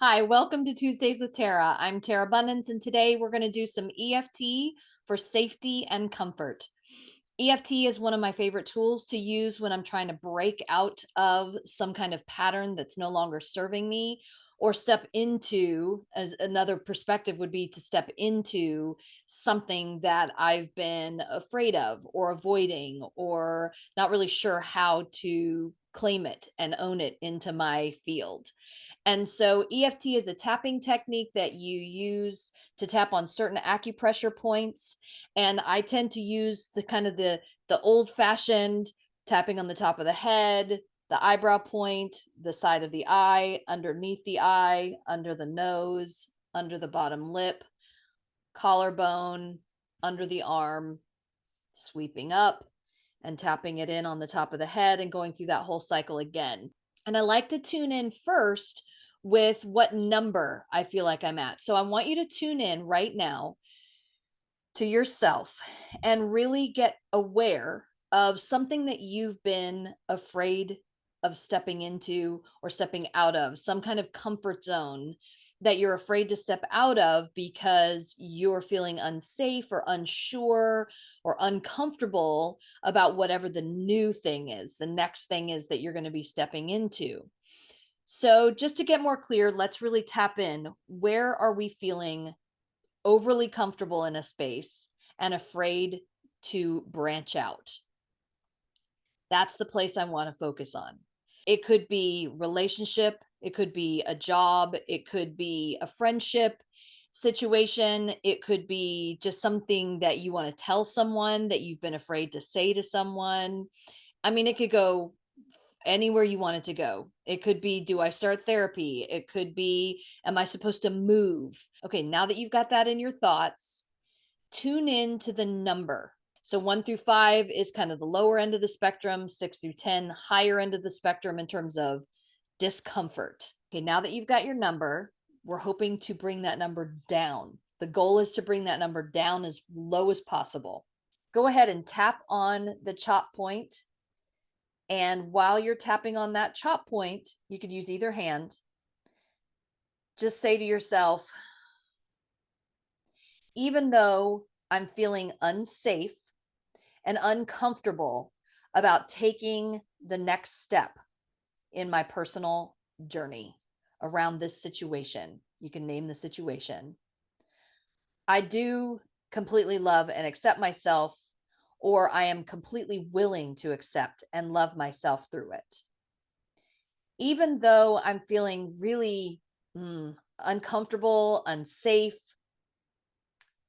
Hi, welcome to Tuesdays with Tara. I'm Tara Bundance, and today we're going to do some EFT for safety and comfort. EFT is one of my favorite tools to use when I'm trying to break out of some kind of pattern that's no longer serving me, or step into, as another perspective would be to step into something that I've been afraid of or avoiding or not really sure how to claim it and own it into my field. And so EFT is a tapping technique that you use to tap on certain acupressure points. And I tend to use the old fashioned tapping on the top of the head, the eyebrow point, the side of the eye, underneath the eye, under the nose, under the bottom lip, collarbone, under the arm, sweeping up and tapping it in on the top of the head and going through that whole cycle again. And I like to tune in first with what number I feel like I'm at. So I want you to tune in right now to yourself and really get aware of something that you've been afraid of stepping into or stepping out of, some kind of comfort zone that you're afraid to step out of because you're feeling unsafe or unsure or uncomfortable about whatever the new thing is, the next thing is that you're going to be stepping into. So, just to get more clear, let's really tap in. Where are we feeling overly comfortable in a space and afraid to branch out? That's the place I want to focus on. It could be relationship, it could be a job, it could be a friendship situation, it could be just something that you want to tell someone that you've been afraid to say to someone. I mean, it could go anywhere you want it to go. It could be, do I start therapy? It could be, am I supposed to move? Okay, now that you've got that in your thoughts, tune in to the number. So 1 through 5 is kind of the lower end of the spectrum, 6 through 10, higher end of the spectrum in terms of discomfort. Okay, now that you've got your number, we're hoping to bring that number down. The goal is to bring that number down as low as possible. Go ahead and tap on the chop point. And while you're tapping on that chop point, you could use either hand. Just say to yourself, even though I'm feeling unsafe and uncomfortable about taking the next step in my personal journey around this situation, you can name the situation. I do completely love and accept myself, or I am completely willing to accept and love myself through it. Even though I'm feeling really uncomfortable, unsafe,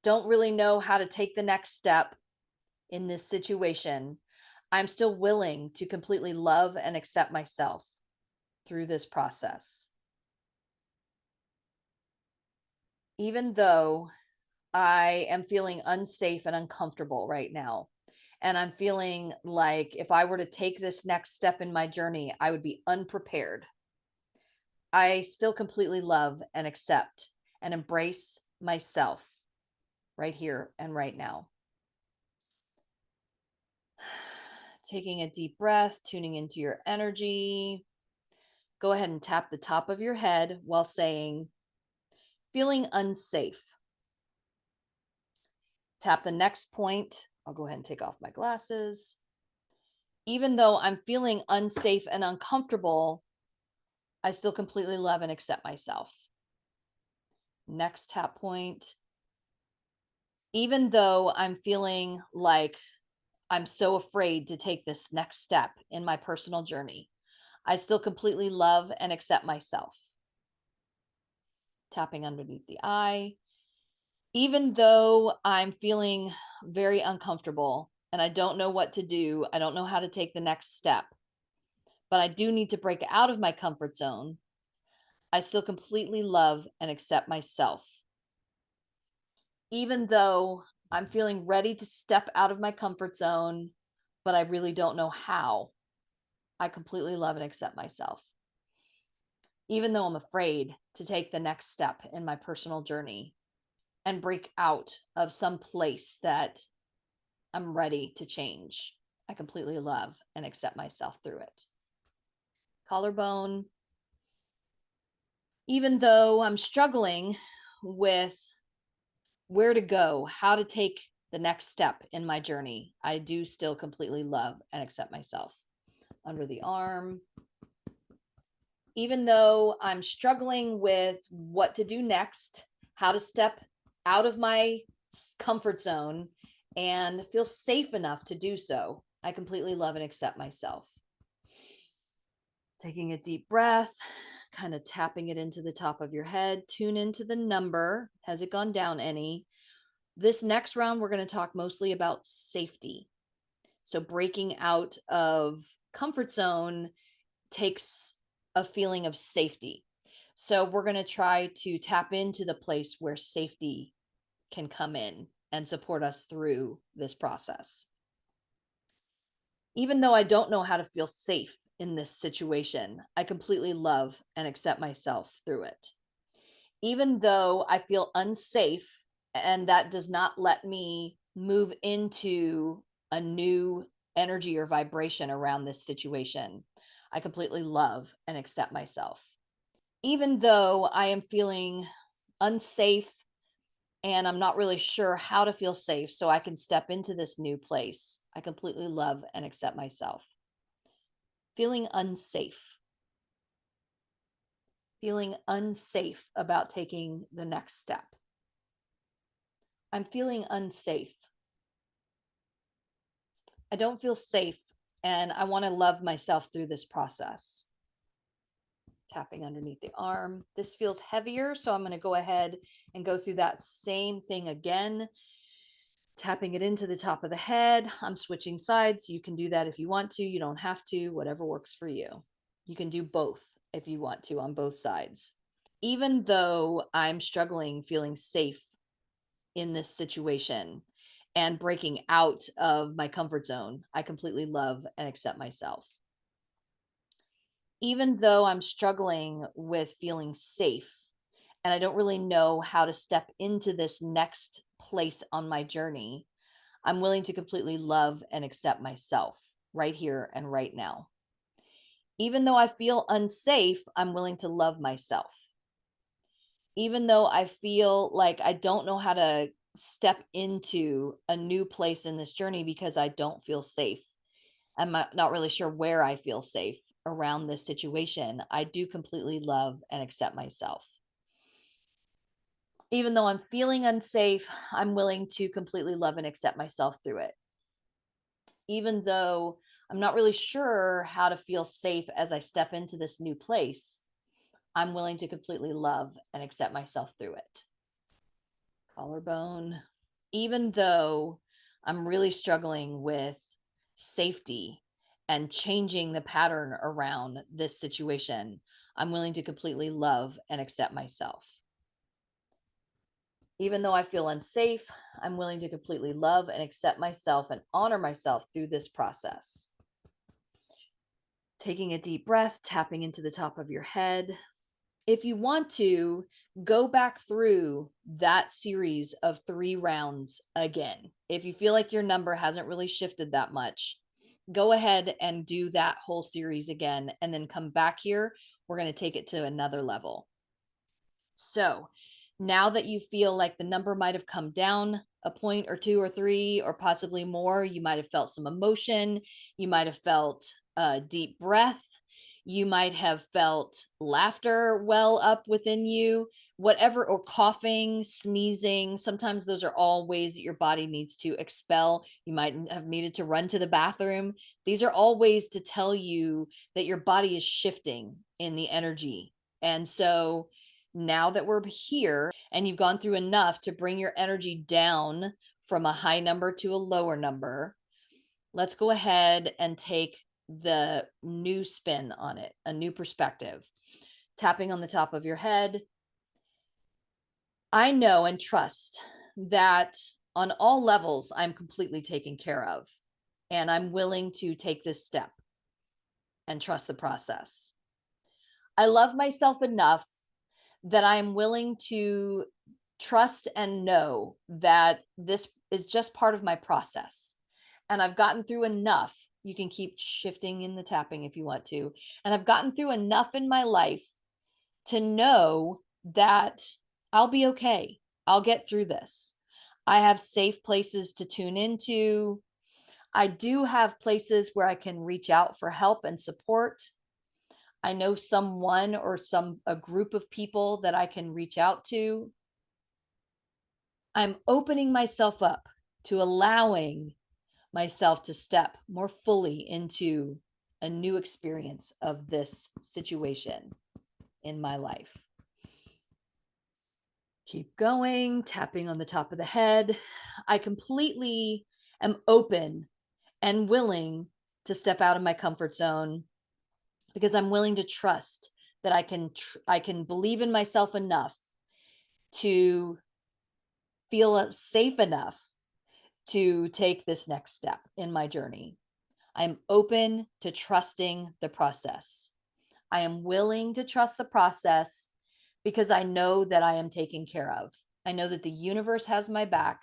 don't really know how to take the next step in this situation, I'm still willing to completely love and accept myself through this process. Even though I am feeling unsafe and uncomfortable right now, and I'm feeling like if I were to take this next step in my journey, I would be unprepared. I still completely love and accept and embrace myself right here and right now. Taking a deep breath, tuning into your energy. Go ahead and tap the top of your head while saying, feeling unsafe. Tap the next point. I'll go ahead and take off my glasses. Even though I'm feeling unsafe and uncomfortable, I still completely love and accept myself. Next tap point. Even though I'm feeling like I'm so afraid to take this next step in my personal journey, I still completely love and accept myself. Tapping underneath the eye. Even though I'm feeling very uncomfortable and I don't know what to do, I don't know how to take the next step, but I do need to break out of my comfort zone, I still completely love and accept myself. Even though I'm feeling ready to step out of my comfort zone, but I really don't know how, I completely love and accept myself. Even though I'm afraid to take the next step in my personal journey and break out of some place that I'm ready to change, I completely love and accept myself through it. Collarbone. Even though I'm struggling with where to go, how to take the next step in my journey, I do still completely love and accept myself. Under the arm. Even though I'm struggling with what to do next, how to step out of my comfort zone and feel safe enough to do so, I completely love and accept myself. Taking a deep breath, kind of tapping it into the top of your head, tune into the number. Has it gone down any? This next round, we're going to talk mostly about safety. So breaking out of comfort zone takes a feeling of safety. So we're going to try to tap into the place where safety can come in and support us through this process. Even though I don't know how to feel safe in this situation, I completely love and accept myself through it. Even though I feel unsafe, and that does not let me move into a new energy or vibration around this situation, I completely love and accept myself. Even though I am feeling unsafe and I'm not really sure how to feel safe so I can step into this new place, I completely love and accept myself. Feeling unsafe. Feeling unsafe about taking the next step. I'm feeling unsafe. I don't feel safe and I want to love myself through this process. Tapping underneath the arm. This feels heavier, so I'm going to go ahead and go through that same thing again. Tapping it into the top of the head. I'm switching sides. You can do that if you want to. You don't have to, whatever works for you. You can do both if you want to on both sides. Even though I'm struggling feeling safe in this situation and breaking out of my comfort zone, I completely love and accept myself. Even though I'm struggling with feeling safe and I don't really know how to step into this next place on my journey, I'm willing to completely love and accept myself right here and right now. Even though I feel unsafe, I'm willing to love myself. Even though I feel like I don't know how to step into a new place in this journey because I don't feel safe. I'm not really sure where I feel safe around this situation. I do completely love and accept myself. Even though I'm feeling unsafe, I'm willing to completely love and accept myself through it. Even though I'm not really sure how to feel safe as I step into this new place, I'm willing to completely love and accept myself through it. Collarbone. Even though I'm really struggling with safety and changing the pattern around this situation, I'm willing to completely love and accept myself. Even though I feel unsafe, I'm willing to completely love and accept myself and honor myself through this process. Taking a deep breath, tapping into the top of your head. If you want to, go back through that series of 3 rounds again. If you feel like your number hasn't really shifted that much, go ahead and do that whole series again and then come back here. We're going to take it to another level. So now that you feel like the number might have come down a point or 2 or 3 or possibly more, you might have felt some emotion, you might have felt a deep breath, you might have felt laughter well up within you, whatever, or coughing, sneezing. Sometimes those are all ways that your body needs to expel. You might have needed to run to the bathroom. These are all ways to tell you that your body is shifting in the energy. And so now that we're here and you've gone through enough to bring your energy down from a high number to a lower number, let's go ahead and take the new spin on it, a new perspective. Tapping on the top of your head. I know and trust that on all levels, I'm completely taken care of, and I'm willing to take this step and trust the process. I love myself enough that I'm willing to trust and know that this is just part of my process. And I've gotten through enough. You can keep shifting in the tapping if you want to. And I've gotten through enough in my life to know that I'll be okay. I'll get through this. I have safe places to tune into. I do have places where I can reach out for help and support. I know someone or a group of people that I can reach out to. I'm opening myself up to allowing myself to step more fully into a new experience of this situation in my life. Keep going, tapping on the top of the head. I completely am open and willing to step out of my comfort zone because I'm willing to trust that I can believe in myself enough to feel safe enough to take this next step in my journey. I'm open to trusting the process. I am willing to trust the process because I know that I am taken care of. I know that the universe has my back.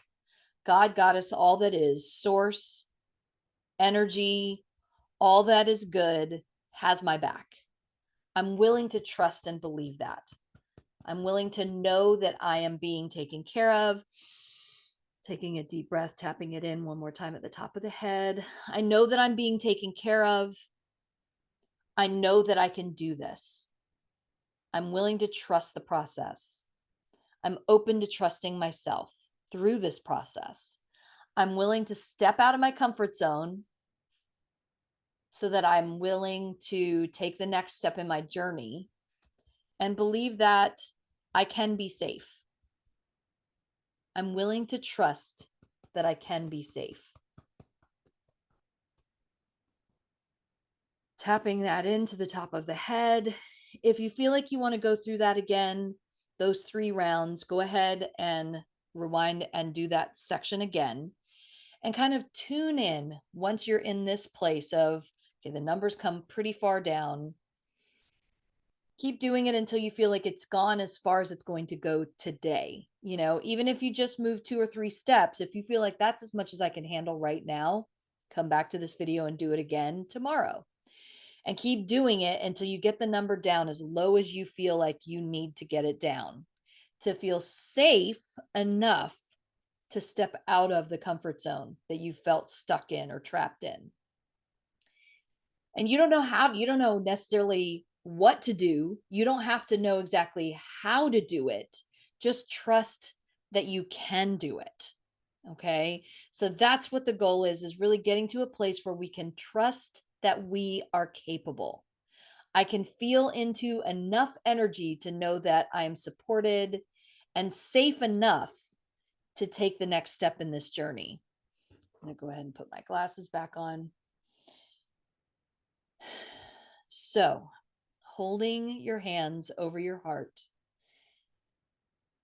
God, Goddess, all that is, source, energy, all that is good has my back. I'm willing to trust and believe that. I'm willing to know that I am being taken care of. Taking a deep breath, tapping it in one more time at the top of the head. I know that I'm being taken care of. I know that I can do this. I'm willing to trust the process. I'm open to trusting myself through this process. I'm willing to step out of my comfort zone so that I'm willing to take the next step in my journey and believe that I can be safe. I'm willing to trust that I can be safe. Tapping that into the top of the head. If you feel like you want to go through that again, those 3 rounds, go ahead and rewind and do that section again and kind of tune in once you're in this place of, okay, the numbers come pretty far down. Keep doing it until you feel like it's gone as far as it's going to go today. Even if you just move 2 or 3 steps, if you feel like that's as much as I can handle right now, come back to this video and do it again tomorrow. And keep doing it until you get the number down as low as you feel like you need to get it down to feel safe enough to step out of the comfort zone that you felt stuck in or trapped in. And you don't know necessarily what to do. You don't have to know exactly how to do it. Just trust that you can do it. Okay. So that's what the goal is really getting to a place where we can trust that we are capable. I can feel into enough energy to know that I am supported and safe enough to take the next step in this journey. I'm going to go ahead and put my glasses back on. So, holding your hands over your heart,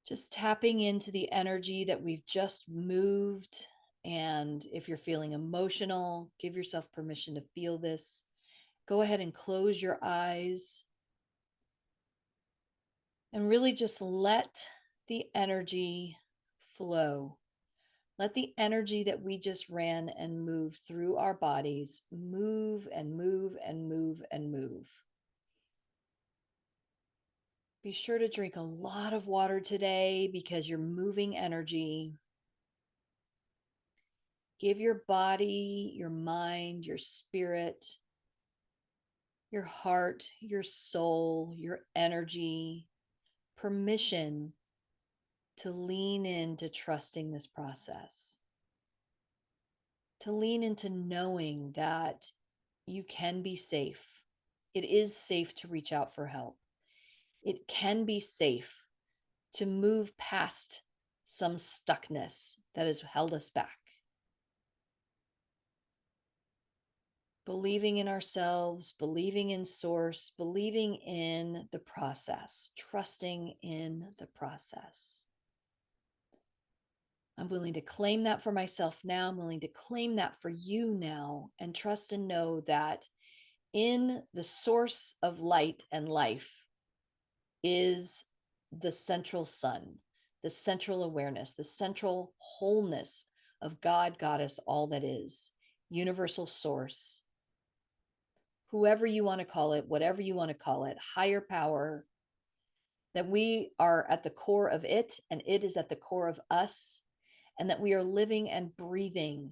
just tapping into the energy that we've just moved. And if you're feeling emotional, give yourself permission to feel this. Go ahead and close your eyes and really just let the energy flow. Let the energy that we just ran and moved through our bodies move and move and move and move. Be sure to drink a lot of water today because you're moving energy. Give your body, your mind, your spirit, your heart, your soul, your energy permission to lean into trusting this process, to lean into knowing that you can be safe. It is safe to reach out for help. It can be safe to move past some stuckness that has held us back. Believing in ourselves, believing in source, believing in the process, trusting in the process. I'm willing to claim that for myself now. I'm willing to claim that for you now and trust and know that in the source of light and life is the central sun, the central awareness, the central wholeness of God, Goddess, all that is, universal source, whoever you want to call it, whatever you want to call it, higher power, that we are at the core of it and it is at the core of us, and that we are living and breathing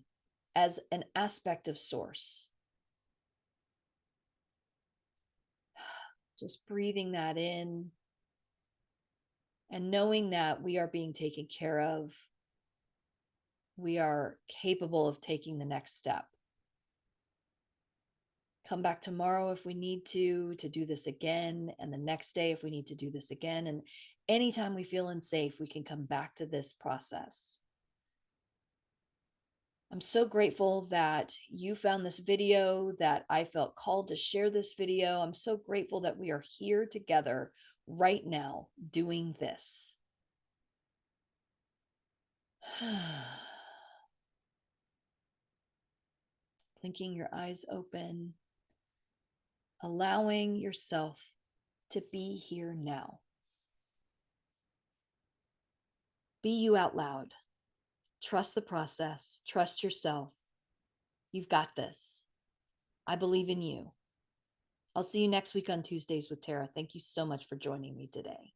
as an aspect of source. Just breathing that in and knowing that we are being taken care of. We are capable of taking the next step. Come back tomorrow if we need to do this again, and the next day if we need to do this again. And anytime we feel unsafe, we can come back to this process. I'm so grateful that you found this video, that I felt called to share this video. I'm so grateful that we are here together right now doing this. Blinking your eyes open, allowing yourself to be here now. Be you out loud. Trust the process. Trust yourself. You've got this. I believe in you. I'll see you next week on Tuesdays with Tara. Thank you so much for joining me today.